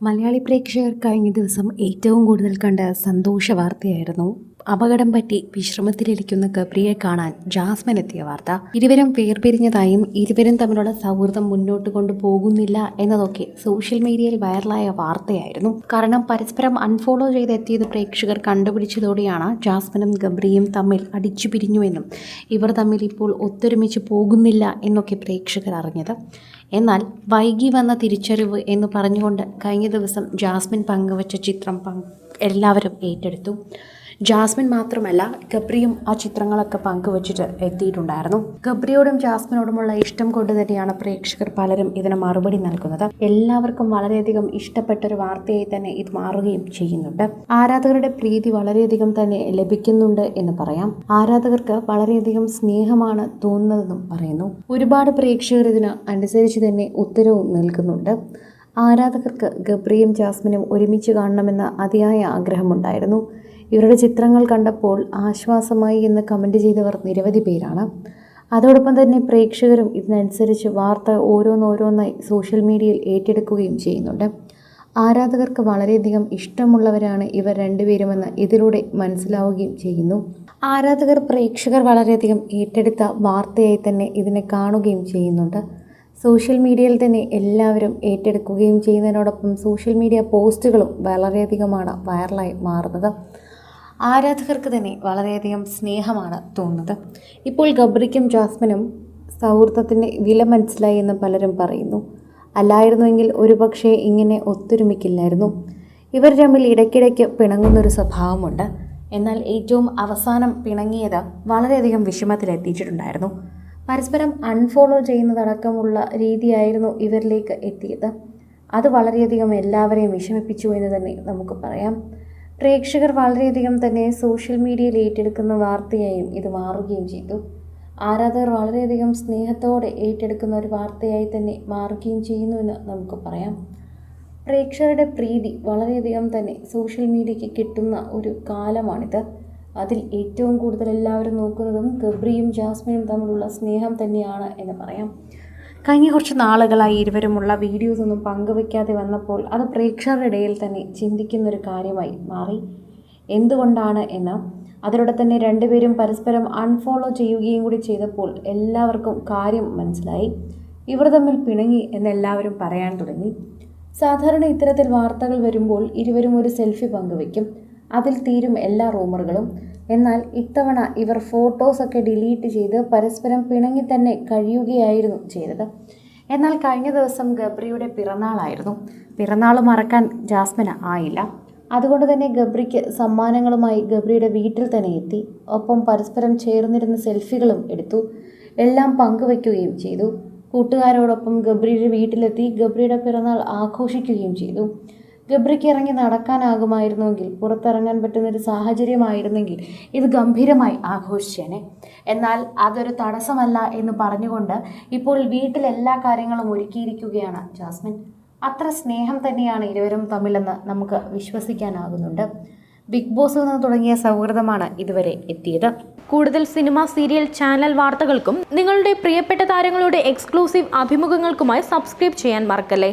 മലയാളി പ്രേക്ഷകർ കഴിഞ്ഞ ദിവസം ഏറ്റവും കൂടുതൽ കണ്ട സന്തോഷ വാർത്തയായിരുന്നു അപകടം പറ്റി വിശ്രമത്തിലിരിക്കുന്ന ഗബ്രിയെ കാണാൻ ജാസ്മിൻ എത്തിയ വാർത്ത. ഇരുവരും വേർപിരിഞ്ഞതായും ഇരുവരും തമ്മിലുള്ള സൗഹൃദം മുന്നോട്ട് കൊണ്ടുപോകുന്നില്ല എന്നതൊക്കെ സോഷ്യൽ മീഡിയയിൽ വൈറലായ വാർത്തയായിരുന്നു. കാരണം പരസ്പരം അൺഫോളോ ചെയ്തെത്തിയത് പ്രേക്ഷകർ കണ്ടുപിടിച്ചതോടെയാണ് ജാസ്മിനും ഗബ്രിയും തമ്മിൽ അടിച്ചു പിരിഞ്ഞുവെന്നും ഇവർ തമ്മിൽ ഇപ്പോൾ ഒത്തൊരുമിച്ച് പോകുന്നില്ല എന്നൊക്കെ പ്രേക്ഷകർ അറിഞ്ഞത്. എന്നാൽ വൈകി വന്ന തിരിച്ചറിവ് എന്ന് പറഞ്ഞുകൊണ്ട് കഴിഞ്ഞ ദിവസം ജാസ്മിൻ പങ്കുവച്ച ചിത്രം എല്ലാവരും ഏറ്റെടുത്തു. ജാസ്മിൻ മാത്രമല്ല, ഗബ്രിയും ആ ചിത്രങ്ങളൊക്കെ പങ്കുവച്ചിട്ട് എത്തിയിട്ടുണ്ടായിരുന്നു. ഗബ്രിയോടും ജാസ്മിനോടുമുള്ള ഇഷ്ടം കൊണ്ട് തന്നെയാണ് പ്രേക്ഷകർ പലരും ഇതിന് മറുപടി നൽകുന്നത്. എല്ലാവർക്കും വളരെയധികം ഇഷ്ടപ്പെട്ട ഒരു വാർത്തയായി തന്നെ ഇത് മാറുകയും ചെയ്യുന്നുണ്ട്. ആരാധകരുടെ പ്രീതി വളരെയധികം തന്നെ ലഭിക്കുന്നുണ്ട് എന്ന് പറയാം. ആരാധകർക്ക് വളരെയധികം സ്നേഹമാണ് തോന്നുന്നതെന്നും പറയുന്നു. ഒരുപാട് പ്രേക്ഷകർ ഇതിന് അനുസരിച്ച് തന്നെ ഉത്തരവും നൽകുന്നുണ്ട്. ആരാധകർക്ക് ഗബ്രിയും ജാസ്മിനും ഒരുമിച്ച് കാണണമെന്ന അതിയായ ആഗ്രഹമുണ്ടായിരുന്നു. ഇവരുടെ ചിത്രങ്ങൾ കണ്ടപ്പോൾ ആശ്വാസമായി എന്ന് കമൻറ്റ് ചെയ്തവർ നിരവധി പേരാണ്. അതോടൊപ്പം തന്നെ പ്രേക്ഷകരും ഇതിനനുസരിച്ച് വാർത്ത ഓരോന്നോരോന്നായി സോഷ്യൽ മീഡിയയിൽ ഏറ്റെടുക്കുകയും ചെയ്യുന്നുണ്ട്. ആരാധകർക്ക് വളരെയധികം ഇഷ്ടമുള്ളവരാണ് ഇവർ രണ്ടുപേരുമെന്ന് ഇതിലൂടെ മനസ്സിലാവുകയും ചെയ്യുന്നു. ആരാധകർ പ്രേക്ഷകർ വളരെയധികം ഏറ്റെടുത്ത വാർത്തയായി തന്നെ ഇതിനെ കാണുകയും ചെയ്യുന്നുണ്ട്. സോഷ്യൽ മീഡിയയിൽ തന്നെ എല്ലാവരും ഏറ്റെടുക്കുകയും ചെയ്യുന്നതിനോടൊപ്പം സോഷ്യൽ മീഡിയ പോസ്റ്റുകളും വളരെയധികമാണ് വൈറലായി മാറുന്നത്. ആരാധകർക്ക് തന്നെ വളരെയധികം സ്നേഹമാണ് തോന്നുന്നത്. ഇപ്പോൾ ഗബ്രിക്കും ജാസ്മിനും സൗഹൃദത്തിൻ്റെ വില മനസ്സിലായി എന്ന് പലരും പറയുന്നു. അല്ലായിരുന്നുവെങ്കിൽ ഒരുപക്ഷെ ഇങ്ങനെ ഒത്തൊരുമിക്കില്ലായിരുന്നു. ഇവർ തമ്മിൽ ഇടയ്ക്കിടയ്ക്ക് പിണങ്ങുന്നൊരു സ്വഭാവമുണ്ട്. എന്നാൽ ഏറ്റവും അവസാനം പിണങ്ങിയത് വളരെയധികം വിഷമത്തിലെത്തിച്ചിട്ടുണ്ടായിരുന്നു. പരസ്പരം അൺഫോളോ ചെയ്യുന്നതടക്കമുള്ള രീതിയായിരുന്നു ഇവരിലേക്ക് എത്തിയത്. അത് വളരെയധികം എല്ലാവരെയും വിഷമിപ്പിച്ചു എന്ന് തന്നെ നമുക്ക് പറയാം. പ്രേക്ഷകർ വളരെയധികം തന്നെ സോഷ്യൽ മീഡിയയിൽ ഏറ്റെടുക്കുന്ന വാർത്തയായും ഇത് മാറുകയും ചെയ്തു. ആരാധകർ വളരെയധികം സ്നേഹത്തോടെ ഏറ്റെടുക്കുന്ന ഒരു വാർത്തയായി തന്നെ മാറുകയും ചെയ്യുന്നുവെന്ന് നമുക്ക് പറയാം. പ്രേക്ഷകരുടെ പ്രീതി വളരെയധികം തന്നെ സോഷ്യൽ മീഡിയയ്ക്ക് കിട്ടുന്ന ഒരു കാലമാണിത്. അതിൽ ഏറ്റവും കൂടുതൽ എല്ലാവരും നോക്കുന്നതും ഗബ്രിയും ജാസ്മിനും തമ്മിലുള്ള സ്നേഹം തന്നെയാണ് എന്ന് പറയാം. കഴിഞ്ഞ കുറച്ച് നാളുകളായി ഇരുവരുമുള്ള വീഡിയോസ് ഒന്നും പങ്കുവയ്ക്കാതെ വന്നപ്പോൾ അത് പ്രേക്ഷകരുടെ ഇടയിൽ തന്നെ ചിന്തിക്കുന്നൊരു കാര്യമായി മാറി. എന്തുകൊണ്ടാണ് എന്ന്. അതിലൂടെ തന്നെ രണ്ടുപേരും പരസ്പരം അൺഫോളോ ചെയ്യുകയും കൂടി ചെയ്തപ്പോൾ എല്ലാവർക്കും കാര്യം മനസ്സിലായി. ഇവർ തമ്മിൽ പിണങ്ങി എന്നെല്ലാവരും പറയാൻ തുടങ്ങി. സാധാരണ ഇത്തരത്തിൽ വാർത്തകൾ വരുമ്പോൾ ഇരുവരും ഒരു സെൽഫി പങ്കുവയ്ക്കും. അതിൽ തീരും എല്ലാ റൂമറുകളും. എന്നാൽ ഇത്തവണ ഇവർ ഫോട്ടോസൊക്കെ ഡിലീറ്റ് ചെയ്ത് പരസ്പരം പിണങ്ങി തന്നെ കഴിയുകയായിരുന്നു ചെയ്തത്. എന്നാൽ കഴിഞ്ഞ ദിവസം ഗബ്രിയുടെ പിറന്നാളായിരുന്നു. പിറന്നാൾ മറക്കാൻ ജാസ്മിന് ആയില്ല. അതുകൊണ്ട് തന്നെ ഗബ്രിക്ക് സമ്മാനങ്ങളുമായി ഗബ്രിയുടെ വീട്ടിൽ തന്നെ എത്തി. ഒപ്പം പരസ്പരം ചേർന്നിരുന്ന സെൽഫികളും എടുത്തു. എല്ലാം പങ്കുവയ്ക്കുകയും ചെയ്തു. കൂട്ടുകാരോടൊപ്പം ഗബ്രിയുടെ വീട്ടിലെത്തി ഗബ്രിയുടെ പിറന്നാൾ ആഘോഷിക്കുകയും ചെയ്തു. ഗബ്രിക്ക് ഇറങ്ങി നടക്കാനാകുമായിരുന്നുവെങ്കിൽ, പുറത്തിറങ്ങാൻ പറ്റുന്നൊരു സാഹചര്യമായിരുന്നെങ്കിൽ ഇത് ഗംഭീരമായി ആഘോഷിച്ചേനെ. എന്നാൽ അതൊരു തടസ്സമല്ല എന്ന് പറഞ്ഞുകൊണ്ട് ഇപ്പോൾ വീട്ടിൽ എല്ലാ കാര്യങ്ങളും ഒരുക്കിയിരിക്കുകയാണ് ജാസ്മിൻ. അത്ര സ്നേഹം തന്നെയാണ് ഇരുവരും തമ്മിലെന്ന് നമുക്ക് വിശ്വസിക്കാനാകുന്നുണ്ട്. ബിഗ് ബോസിൽ നിന്ന് തുടങ്ങിയ സൗഹൃദമാണ് ഇതുവരെ എത്തിയത്. കൂടുതൽ സിനിമ, സീരിയൽ, ചാനൽ വാർത്തകൾക്കും നിങ്ങളുടെ പ്രിയപ്പെട്ട താരങ്ങളുടെ എക്സ്ക്ലൂസീവ് അഭിമുഖങ്ങൾക്കുമായി സബ്സ്ക്രൈബ് ചെയ്യാൻ മറക്കല്ലേ.